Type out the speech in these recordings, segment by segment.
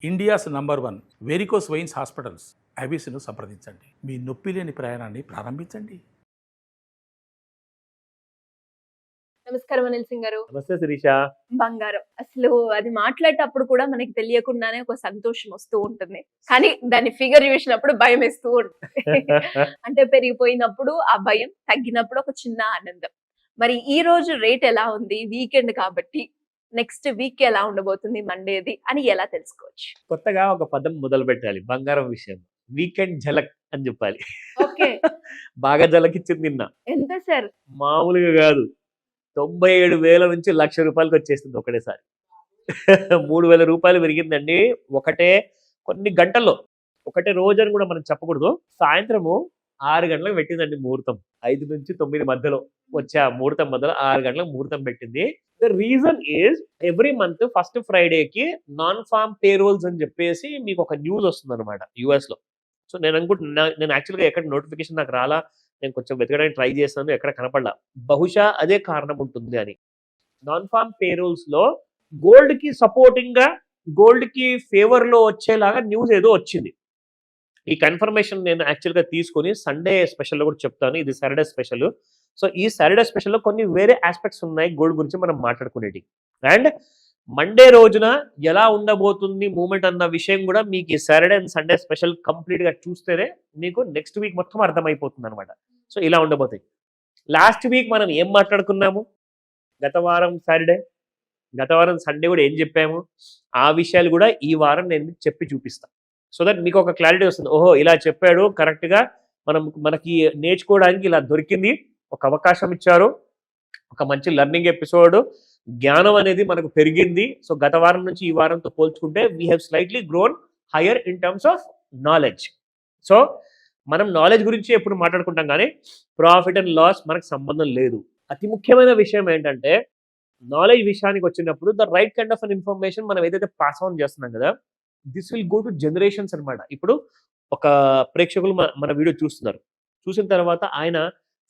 India's number 1 varicose veins hospitals ఐబీసీను సంప్రదించండి. మీ నొప్పి లేని ప్రయాణాన్ని ప్రారంభించండి. నమస్కారం అనిల్ సింగ్ గారు. నమస్తే శిరీష. బంగారం అసలు అది మాట్లాడేటప్పుడు కూడా మనకి తెలియకుండానే ఒక సంతోషం వస్తూ ఉంటుంది, కానీ దాని ఫిగర్ చూసినప్పుడు భయం వేస్తూ ఉంటుంది. అంటే పెరిగిపోయినప్పుడు ఆ భయం, తగ్గినప్పుడు ఒక చిన్న ఆనందం. మరి ఈ రోజు రేట్ ఎలా ఉంది? వీకెండ్ కాబట్టి నెక్స్ట్ వీక్ ఎలా ఉండబోతుంది మండేది అని ఎలా తెలుసుకోవచ్చు? కొత్తగా ఒక పదం మొదలు పెట్టాలి బంగారం విషయం. వీకెండ్ ఝలక్ అని చెప్పాలి. ఓకే. బాగా ఝలకిచ్చింది నిన్న. ఎంత సార్? మామూలుగా కాదు, 97,000 నుంచి 1,00,000 రూపాయలకి వచ్చేస్తుంది ఒకటేసారి. 3,000 రూపాయలు పెరిగిందండి ఒకటే కొన్ని గంటల్లో. ఒకటే రోజు అని కూడా మనం చెప్పకూడదు. సాయంత్రము 6 గంటలకు పెట్టిందండి ముహూర్తం. 5 నుంచి 9 మధ్యలో వచ్చే ఆ ముహూర్తం మధ్యలో 6 గంటలకు ముహూర్తం పెట్టింది. The reason is every month first ఫ్రైడేకి నాన్ ఫార్మ్ పేరోల్స్ అని చెప్పేసి మీకు ఒక న్యూస్ వస్తుంది అనమాట యూఎస్ లో. సో నేను అనుకుంటున్నా, నేను యాక్చువల్గా ఎక్కడ నోటిఫికేషన్ నాకు రాలా, నేను కొంచెం వెతకడానికి ట్రై చేస్తాను, ఎక్కడ కనపడలా. బహుశా అదే కారణం ఉంటుంది అని. నాన్ ఫార్మ్ పేరోల్స్ లో గోల్డ్ కి సపోర్టింగ్ గా, గోల్డ్ కి ఫేవర్ లో వచ్చేలాగా న్యూస్ ఏదో వచ్చింది. ఈ కన్ఫర్మేషన్ నేను యాక్చువల్గా తీసుకొని సండే స్పెషల్లో కూడా చెప్తాను. ఇది సాటర్డే స్పెషల్. సో ఈ సాటర్డే స్పెషల్లో కొన్ని వేరే ఆస్పెక్ట్స్ ఉన్నాయి గోల్డ్ గురించి మనం మాట్లాడుకునేటి. అండ్ మండే రోజున ఎలా ఉండబోతుంది మూమెంట్ అన్న విషయం కూడా మీకు ఈ సాటర్డే అండ్ సండే స్పెషల్ కంప్లీట్గా చూస్తేనే మీకు నెక్స్ట్ వీక్ మొత్తం అర్థమైపోతుంది అనమాట. సో ఇలా ఉండబోతాయి. లాస్ట్ వీక్ మనం ఏం మాట్లాడుకున్నాము, గత వారం సాటర్డే, గత వారం సండే కూడా ఏం చెప్పాము, ఆ విషయాలు కూడా ఈ వారం నేను మీకు చెప్పి చూపిస్తాను. సో దట్ మీకు ఒక క్లారిటీ వస్తుంది. ఓహో ఇలా చెప్పాడు కరెక్ట్గా, మనకి నేర్చుకోవడానికి ఇలా దొరికింది, ఒక అవకాశం ఇచ్చారు, ఒక మంచి లెర్నింగ్ ఎపిసోడ్, జ్ఞానం అనేది మనకు పెరిగింది. సో గత వారం నుంచి ఈ వారంతో పోల్చుకుంటే we have slightly grown higher in terms of knowledge. So మనం నాలెడ్జ్ గురించి ఎప్పుడు మాట్లాడుకుంటాం, కానీ ప్రాఫిట్ అండ్ లాస్ మనకు సంబంధం లేదు. అతి ముఖ్యమైన విషయం ఏంటంటే నాలెడ్జ్ విషయానికి వచ్చినప్పుడు the right kind of an information మనం ఏదైతే పాస్ ఆన్ చేస్తున్నాం కదా, this will go to generations అనమాట. ఇప్పుడు ఒక ప్రేక్షకులు మన వీడియో చూస్తున్నారు, చూసిన తర్వాత ఆయన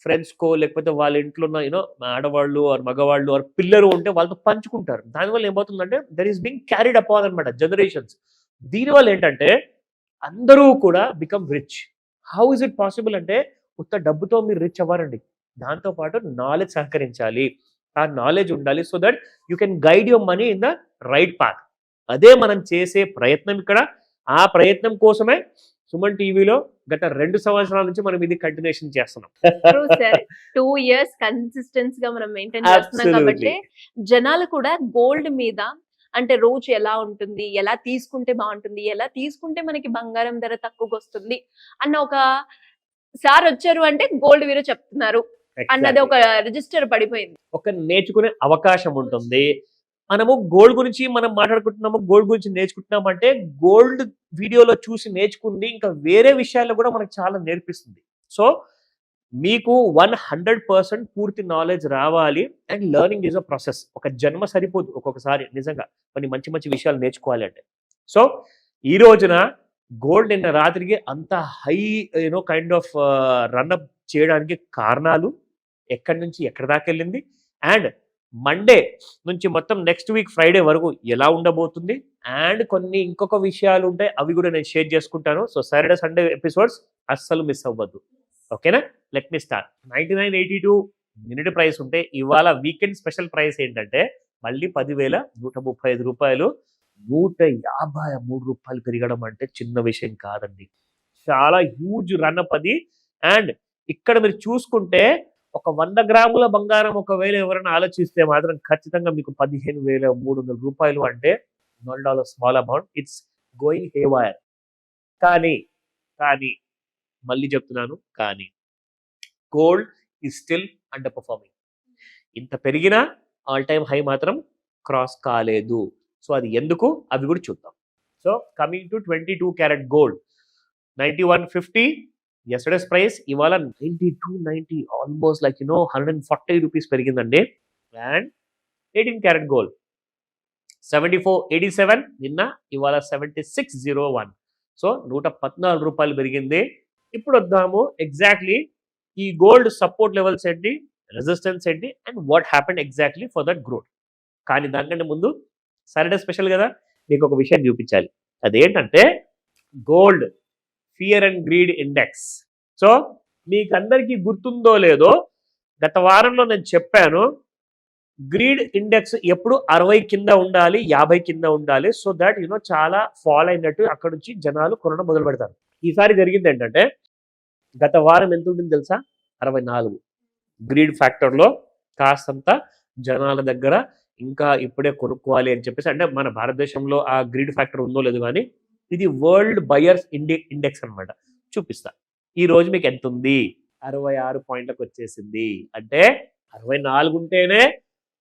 ఫ్రెండ్స్కో లేకపోతే వాళ్ళ ఇంట్లో ఉన్న యూనో ఆడవాళ్ళు ఆర్ మగవాళ్ళు ఆర్ పిల్లలు ఉంటే వాళ్ళతో పంచుకుంటారు. దానివల్ల ఏమవుతుందంటే there is being carried upon అనమాట జనరేషన్స్. దీనివల్ల ఏంటంటే అందరూ కూడా become rich. How is it possible అంటే ఉత్త డబ్బుతో మీరు రిచ్ అవ్వరండి, దాంతోపాటు నాలెడ్జ్ సహకరించాలి, ఆ నాలెడ్జ్ ఉండాలి. So that you can guide your money in the right path. అదే మనం చేసే ప్రయత్నం ఇక్కడ. ఆ ప్రయత్నం కోసమే సుమన్ టీవీలో గత 2 సంవత్సరాల నుంచి మనం ఇది కంటిన్యూషన్ చేస్తున్నాం. 2 years కన్సిస్టెన్స్ గా మనం మెయింటైన్ చేస్తున్నాం కాబట్టి జనాలు కూడా గోల్డ్ మీద, అంటే రోజు ఎలా ఉంటుంది, ఎలా తీసుకుంటే బాగుంటుంది, ఎలా తీసుకుంటే మనకి బంగారం ధర తక్కువగా వస్తుంది అన్న ఒక సార్ వచ్చారు అంటే గోల్డ్ వీరో చెప్తున్నారు అన్నది ఒక రిజిస్టర్ పడిపోయింది. ఒక నేర్చుకునే అవకాశం ఉంటుంది. మనము గోల్డ్ గురించి మనం మాట్లాడుకుంటున్నాము, గోల్డ్ గురించి నేర్చుకుంటున్నాము అంటే గోల్డ్ వీడియోలో చూసి నేర్చుకుంది ఇంకా వేరే విషయాల్లో కూడా మనకు చాలా నేర్పిస్తుంది. సో మీకు 100% పూర్తి నాలెడ్జ్ రావాలి. And learning is a process. ఒక జన్మ సరిపోదు ఒక్కొక్కసారి నిజంగా కొన్ని మంచి మంచి విషయాలు నేర్చుకోవాలి అంటే. సో ఈ రోజున గోల్డ్ నిన్న రాత్రికి అంత హై కైండ్ ఆఫ్ రన్అప్ చేయడానికి కారణాలు, ఎక్కడి నుంచి ఎక్కడి దాకా వెళ్ళింది, అండ్ మండే నుంచి మొత్తం నెక్స్ట్ వీక్ ఫ్రైడే వరకు ఎలా ఉండబోతుంది, అండ్ కొన్ని ఇంకొక విషయాలు ఉంటాయి, అవి కూడా నేను షేర్ చేసుకుంటాను. సో సాటర్డే సండే ఎపిసోడ్స్ అస్సలు మిస్ అవ్వద్దు. ఓకేనా? Let me start. 99.82 minute price ఉంటే ఇవాళ వీకెండ్ స్పెషల్ ప్రైస్ ఏంటంటే మళ్ళీ 10,135 రూపాయలు. 153 రూపాయలు పెరగడం అంటే చిన్న విషయం కాదండి, చాలా హ్యూజ్ రన్అప్ అది. అండ్ ఇక్కడ మీరు చూసుకుంటే ఒక 100 గ్రాముల బంగారం ఒకవేళ ఎవరైనా ఆలోచిస్తే మాత్రం ఖచ్చితంగా మీకు 15,300 రూపాయలు అంటే $1 small amount. It's going haywire. కానీ మళ్ళీ చెప్తున్నాను, కానీ gold is still underperforming. ఇంత పెరిగినా ఆల్ టైమ్ హై మాత్రం క్రాస్ కాలేదు. సో అది ఎందుకు, అవి కూడా చూద్దాం. So coming to 22 carat gold 9150 yesterday's price, ఇవాళ 9290, ఆల్మోస్ట్ లైక్ 140 రూపీస్ పెరిగిందండి. అండ్ 18 క్యారెట్ గోల్డ్ 7487 నిన్న, ఇవాళ 7601. సో 114 రూపాయలు పెరిగింది. ఇప్పుడు వద్దాము ఎగ్జాక్ట్లీ ఈ గోల్డ్ సపోర్ట్ లెవెల్స్ ఏంటి, రెసిస్టెన్స్ ఏంటి, and what happened exactly for that growth. కానీ దానికంటే ముందు సాటర్డే స్పెషల్ కదా, మీకు ఒక విషయం చూపించాలి. అదేంటంటే gold fear and greed index. So మీకు అందరికీ గుర్తుందో లేదో, గత వారంలో నేను చెప్పాను గ్రీడ్ ఇండెక్స్ ఎప్పుడు 60 కింద ఉండాలి, 50 కింద ఉండాలి. సో దాట్ చాలా ఫాల్ అయినట్టు అక్కడ నుంచి జనాలు కొనడం మొదలు పెడతారు. ఈసారి జరిగింది ఏంటంటే గత వారం ఎంత ఉంటుంది తెలుసా? 64. గ్రీడ్ ఫ్యాక్టర్లో కాస్తంత జనాల దగ్గర ఇంకా ఇప్పుడే కొనుక్కోవాలి అని చెప్పేసి, అంటే మన భారతదేశంలో ఆ గ్రీడ్ ఫ్యాక్టర్ ఉందో లేదు కానీ ఇది వరల్డ్ బయర్స్ ఇండెక్స్ అన్నమాట. చూపిస్తా. ఈ రోజు మీకు ఎంత ఉంది? 66 పాయింట్లకు వచ్చేసింది. అంటే 64 ఉంటేనే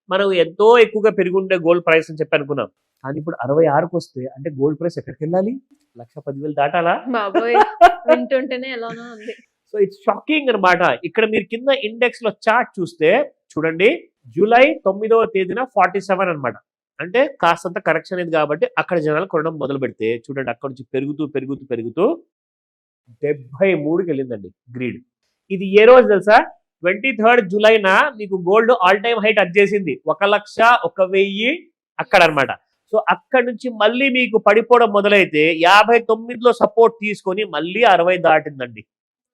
మనం ఎంతో ఎక్కువగా పెరుగుండే గోల్డ్ ప్రైస్ అని చెప్పి అనుకున్నాం. కానీ ఇప్పుడు 66కి వస్తే అంటే గోల్డ్ ప్రైస్ ఎక్కడికి వెళ్ళాలి? 1,10,000 దాటాలా? బాబోయ్, వింటుంటేనే ఎలానో ఉంది. సో ఇట్స్ షాకింగ్ అనమాట. ఇక్కడ మీరు కింద ఇండెక్స్ లో చార్ట్ చూస్తే చూడండి, జూలై 9వ తేదీన 47 అనమాట. అంటే కాస్తంత కరెక్షన్ అయింది కాబట్టి అక్కడ జనాలు కొనడం మొదలు పెడితే చూడండి అక్కడ నుంచి పెరుగుతూ పెరుగుతూ పెరుగుతూ 73కి వెళ్ళిందండి గ్రీడ్. ఇది ఏ రోజు తెలుసా? 23rd జూలైన మీకు gold all time high touch చేసింది. 1,01,000 అక్కడ అనమాట. సో అక్కడ నుంచి మళ్ళీ మీకు పడిపోవడం మొదలైతే 59లో సపోర్ట్ తీసుకొని మళ్ళీ 60 దాటిందండి.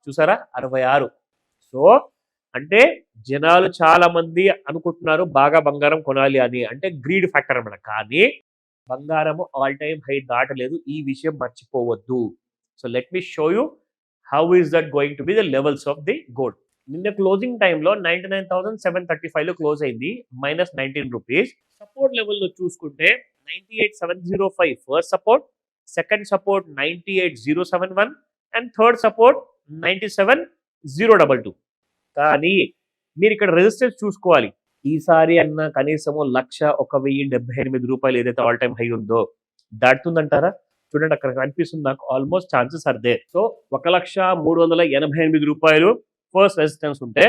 చూసారా? 66. సో అంటే జనాలు చాలా మంది అనుకుంటున్నారు బాగా బంగారం కొనాలి అని, అంటే గ్రీడ్ ఫ్యాక్టర్ అనమాట. కానీ బంగారము ఆల్ టైమ్ హై దాటలేదు. ఈ విషయం మర్చిపోవద్దు. So let me show you how is that going to be the levels of the gold. నిన్న క్లోజింగ్ టైంలో 99,735లో క్లోజ్ అయింది, -19 రూపీస్. సపోర్ట్ లెవెల్లో చూసుకుంటే 98,705 first support, second support 98,071 and third support 97,022. కానీ మీరు ఇక్కడ రెసిస్టెన్స్ చూసుకోవాలి. ఈసారి అన్న కనీసము 1,01,078 రూపాయలు ఏదైతే ఆల్ టైమ్ హై ఉందో దాటుతుందంటారా? చూడండి అక్కడ కనిపిస్తుంది నాకు, almost chances are there. So 1,03,88 రూపాయలు ఫస్ట్ రెసిస్టెన్స్ ఉంటే,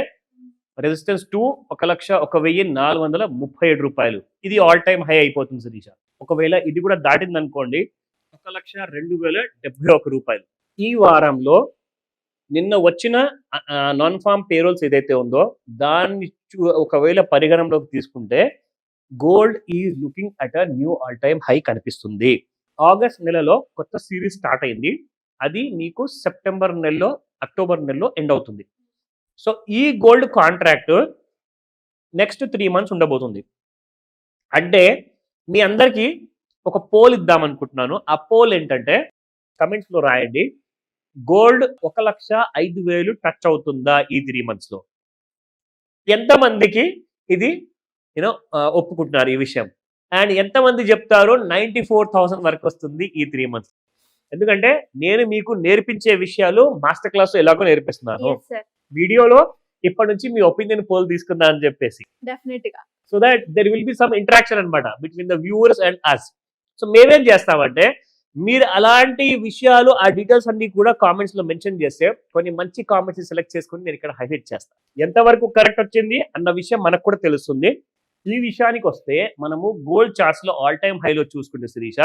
రెసిస్టెన్స్ 2 1,01,437 రూపాయలు. ఇది ఆల్ టైమ్ హై అయిపోతుంది శిరీష. ఒకవేళ ఇది కూడా దాటింది అనుకోండి 1,02,071 రూపాయలు. ఈ వారంలో నిన్న వచ్చిన నాన్ ఫార్మ్ పేరోల్స్ ఏదైతే ఉందో దాన్ని ఒకవేళ పరిగణనలోకి తీసుకుంటే gold is looking at a new all time high కనిపిస్తుంది. ఆగస్ట్ నెలలో కొత్త సిరీస్ స్టార్ట్ అయింది. అది మీకు సెప్టెంబర్ నెలలో, అక్టోబర్ నెలలో ఎండ్ అవుతుంది. సో ఈ గోల్డ్ కాంట్రాక్ట్ నెక్స్ట్ 3 months ఉండబోతుంది. అంటే మీ అందరికీ ఒక పోల్ ఇద్దామనుకుంటున్నాను. ఆ పోల్ ఏంటంటే కమెంట్స్ లో రాయండి, గోల్డ్ 1,05,000 టచ్ అవుతుందా ఈ 3 months లో? ఎంతమందికి ఇది ఒప్పుకుంటున్నారు ఈ విషయం? అండ్ ఎంతమంది చెప్తారు 94,000 వరకు వస్తుంది ఈ 3 months? ఎందుకంటే నేను మీకు నేర్పించే విషయాలు మాస్టర్ క్లాస్ ఎలాగో నేర్పిస్తున్నాను. వీడియోలో ఇప్పటి నుంచి మీ ఒపీనియన్ పోల్ తీసుకుందా అని చెప్పేసి, so that there will be some interaction అనమాట between the viewers and us. So మేమేం చేస్తామంటే మీరు అలాంటి విషయాలు ఆ డీటెయిల్స్ అన్ని కూడా కామెంట్స్ లో మెన్షన్ చేస్తే కొన్ని మంచి కామెంట్స్ సెలెక్ట్ చేసుకుని నేను ఇక్కడ హైలైట్ చేస్తాను. ఎంతవరకు కరెక్ట్ వచ్చింది అన్న విషయం మనకు కూడా తెలుస్తుంది. ఈ విషయానికి వస్తే మనము గోల్డ్ చార్ట్స్ లో ఆల్ టైమ్ హైలో చూసుకుంటే శిరీష,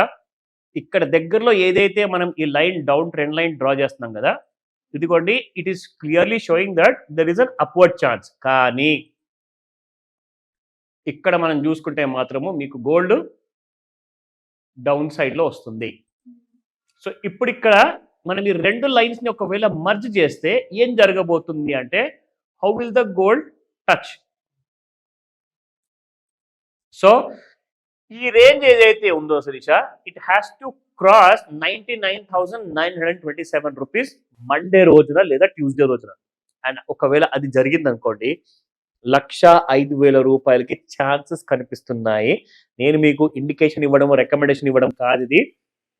ఇక్కడ దగ్గరలో ఏదైతే మనం ఈ line down trend line draw చేస్తున్నాం కదా, ఇదిగోండి, it is clearly showing that there is an upward chance. కానీ ఇక్కడ మనం చూసుకుంటే మాత్రము మీకు గోల్డ్ డౌన్ సైడ్ లో వస్తుంది. సో ఇప్పుడు ఇక్కడ మనం ఈ రెండు లైన్స్ ని ఒకవేళ మర్జ్ చేస్తే ఏం జరగబోతుంది అంటే, how will the gold touch? So ఈ రేంజ్ ఏదైతే ఉందో Sireesha, it has to cross 99,927 rupees Monday రోజున లేదా ట్యూస్డే రోజున. అండ్ ఒకవేళ అది జరిగింది అనుకోండి 1,05,000 రూపాయలకి ఛాన్సెస్ కనిపిస్తున్నాయి. నేను మీకు ఇండికేషన్ ఇవ్వడం, రికమెండేషన్ ఇవ్వడం కాదు, ఇది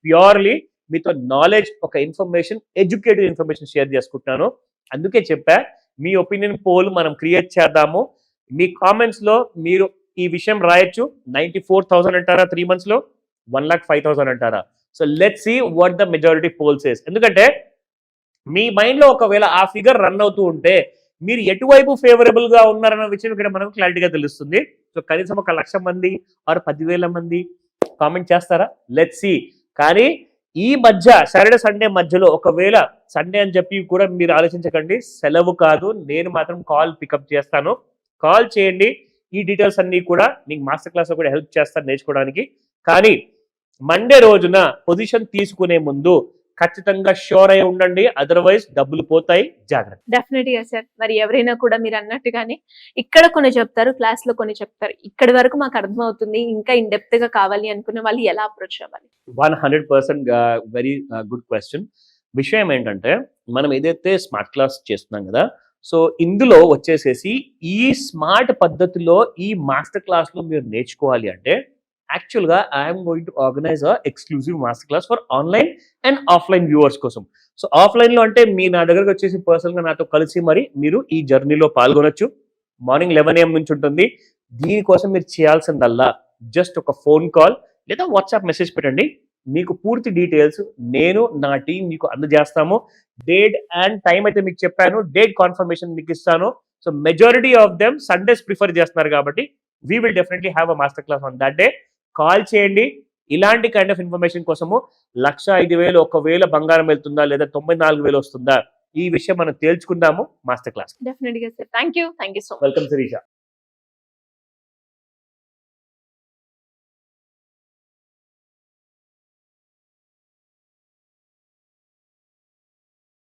ప్యూర్లీ మీతో నాలెడ్జ్, ఒక ఇన్ఫర్మేషన్, ఎడ్యుకేటివ్ ఇన్ఫర్మేషన్ షేర్ చేసుకుంటున్నాను. అందుకే చెప్పా మీ ఒపీనియన్ పోల్ మనం క్రియేట్ చేద్దాము. మీ కామెంట్స్ లో మీరు ఈ విషయం రాయొచ్చు. 94,000 అంటారా 3 months లో, 1,05,000 అంటారా? So let's see what the majority poll says. ఎందుకంటే మీ మైండ్ లో ఒకవేళ ఆ ఫిగర్ రన్ అవుతూ ఉంటే మీరు ఎటువైపు ఫేవరబుల్ గా ఉన్నారన్న విషయం ఇక్కడ మనకు క్లారిటీగా తెలుస్తుంది. సో కనీసం 1,00,000 మంది ఆర్ 10,000 మంది కామెంట్ చేస్తారా? Let's see. కానీ ఈ మధ్య సాటర్డే సండే మధ్యలో, ఒకవేళ సండే అని చెప్పి కూడా మీరు ఆలోచించకండి, సెలవు కాదు, నేను మాత్రం కాల్ పికప్ చేస్తాను. కాల్ చేయండి. ఈ డీటెయిల్స్ అన్ని కూడా మీకు మాస్టర్ క్లాస్ లో కూడా హెల్ప్ చేస్తాను నేర్చుకోవడానికి. కానీ మండే రోజున పొజిషన్ తీసుకునే ముందు ఖచ్చితంగా షూర్ అయి ఉండండి, అదర్వైజ్ డబ్బులు పోతాయి, జాగ్రత్త. డెఫినెట్ గా సార్. మరి ఎవరైనా కూడా మీరు అన్నట్టుగానే ఇక్కడ కొన్ని చెప్తారు, క్లాస్ లో కొన్ని చెప్తారు, ఇక్కడి వరకు మాకు అర్థమవుతుంది, ఇంకా ఇన్ డెప్త్ గా కావాలి అనుకునే వాళ్ళు ఎలా అప్రోచ్ అవ్వాలి? 100% వెరీ గుడ్ క్వశ్చన్. విషయం ఏంటంటే మనం ఏదైతే స్మార్ట్ క్లాస్ చేస్తున్నాం కదా, సో ఇందులో వచ్చేసేసి ఈ స్మార్ట్ పద్ధతిలో ఈ మాస్టర్ క్లాస్ లో మీరు నేర్చుకోవాలి అంటే యాక్చువల్గా I'm going to organise exclusive master class for online and offline viewers కోసం. సో ఆఫ్లైన్ లో అంటే మీ నా దగ్గరకు వచ్చేసి పర్సనల్ గా నాతో కలిసి మరి మీరు ఈ జర్నీలో పాల్గొనొచ్చు. మార్నింగ్ 11 AM నుంచి ఉంటుంది. దీనికోసం మీరు చేయాల్సిందల్లా జస్ట్ ఒక ఫోన్ కాల్ లేదా వాట్సాప్ మెసేజ్ పెట్టండి. మీకు పూర్తి డీటెయిల్స్ నేను నా టీం మీకు అందజేస్తాము. డేట్ అండ్ టైం అయితే మీకు చెప్పాను, డేట్ కన్ఫర్మేషన్ మీకు ఇస్తాను. So majority of them Sundays prefer చేస్తున్నారు కాబట్టి we will definitely have a master class on that day. Call చేయండి. ఇలాంటి కైండ్ ఆఫ్ ఇన్ఫర్మేషన్ కోసము 1,05,000 1,000 బంగారం వెళ్తుందా లేదా 94,000 వస్తుందా, ఈ విషయం మనం తేల్చుకుందాము మాస్టర్ క్లాస్. డెఫినెట్ గా sir. Thank you so much. Welcome Sirisha.